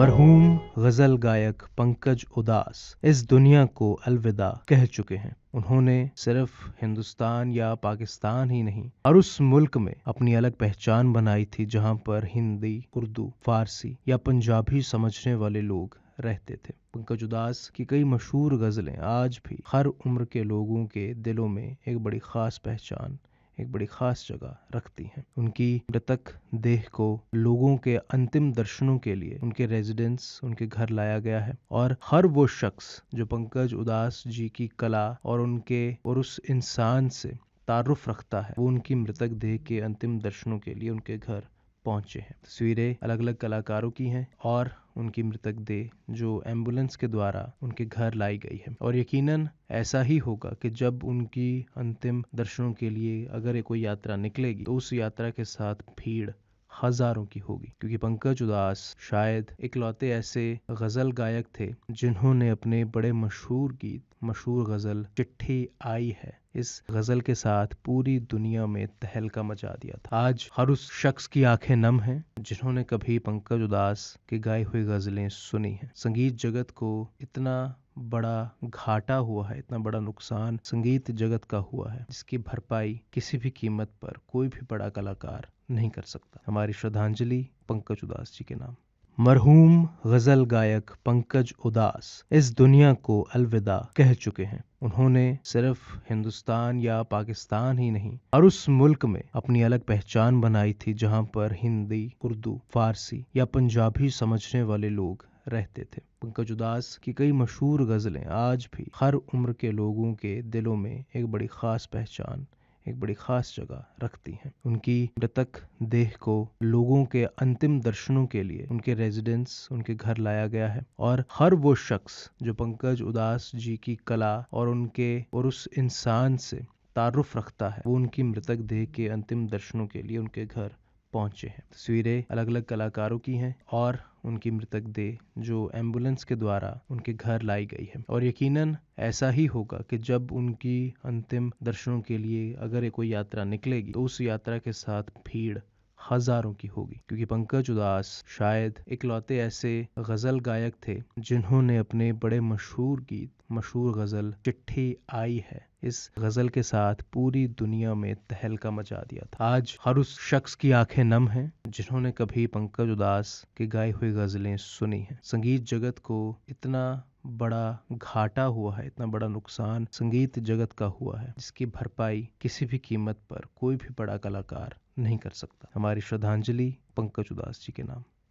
मरहूम गजल गायक पंकज उदास इस दुनिया को अलविदा कह चुके हैं। उन्होंने सिर्फ हिंदुस्तान या पाकिस्तान ही नहीं, और उस मुल्क में अपनी अलग पहचान बनाई थी जहां पर हिंदी, उर्दू, फारसी या पंजाबी समझने वाले लोग रहते थे। पंकज उदास की कई मशहूर गजलें आज भी हर उम्र के लोगों के दिलों में एक बड़ी खास पहचान, एक बड़ी खास जगह रखती हैं। उनकी मृतक देह को लोगों के अंतिम दर्शनों के लिए उनके रेजिडेंस, उनके घर लाया गया है, और हर वो शख्स जो पंकज उदास जी की कला और उस इंसान से तारुफ रखता है, वो उनकी मृतक देह के अंतिम दर्शनों के लिए उनके घर पहुंचे हैं। तस्वीरें अलग अलग कलाकारों की हैं और उनकी मृतक देह जो एम्बुलेंस के द्वारा उनके घर लाई गई है। और यकीनन ऐसा ही होगा कि जब उनकी अंतिम दर्शनों के लिए अगर ये कोई यात्रा निकलेगी तो उस यात्रा के साथ भीड़ हजारों की होगी, क्योंकि पंकज उदास शायद इकलौते ऐसे गजल गायक थे जिन्होंने अपने बड़े मशहूर गीत, मशहूर गजल चिट्ठी आई है, इस गजल के साथ पूरी दुनिया में तहलका मचा दिया था। आज हर उस शख्स की आंखें नम हैं जिन्होंने कभी पंकज उदास की गाई हुई गजलें सुनी हैं। संगीत जगत को इतना बड़ा घाटा हुआ है, इतना बड़ा नुकसान संगीत जगत का हुआ है, जिसकी भरपाई किसी भी कीमत पर कोई भी बड़ा कलाकार नहीं कर सकता। हमारी श्रद्धांजलि पंकज उदास जी के नाम। मरहूम गजल गायक पंकज उदास इस दुनिया को अलविदा कह चुके हैं। उन्होंने सिर्फ हिंदुस्तान या पाकिस्तान ही नहीं, और उस मुल्क में अपनी अलग पहचान बनाई थी जहां पर हिंदी, उर्दू, फारसी या पंजाबी समझने वाले लोग रहते थे। पंकज उदास की कई मशहूर गजलें आज भी हर उम्र के लोगों के दिलों में एक बड़ी खास पहचान, एक बड़ी खास जगह रखती हैं। उनकी मृतक देह को लोगों के अंतिम दर्शनों के लिए उनके रेजिडेंस, उनके घर लाया गया है, और हर वो शख्स जो पंकज उदास जी की कला और उस इंसान से तारुफ रखता है, वो उनकी मृतक देह के अंतिम दर्शनों के लिए उनके घर पहुंचे हैं। तस्वीरें अलग अलग कलाकारों की हैं और उनकी मृतक देह जो एम्बुलेंस के द्वारा उनके घर लाई गई है। और यकीनन ऐसा ही होगा कि जब उनकी अंतिम दर्शनों के लिए अगर ये कोई यात्रा निकलेगी तो उस यात्रा के साथ भीड़ हजारों की होगी, क्योंकि पंकज उदास शायद इकलौते ऐसे गजल गायक थे जिन्होंने अपने बड़े मशहूर गीत, मशहूर गजल चिट्ठी आई है, इस गजल के साथ पूरी दुनिया में तहलका मचा दिया था। आज हर उस शख्स की आंखें नम हैं जिन्होंने कभी पंकज उदास की गाई हुई गजलें सुनी हैं। संगीत जगत को इतना बड़ा घाटा हुआ है, इतना बड़ा नुकसान संगीत जगत का हुआ है, जिसकी भरपाई किसी भी कीमत पर कोई भी बड़ा कलाकार नहीं कर सकता। हमारी श्रद्धांजलि पंकज उदास जी के नाम।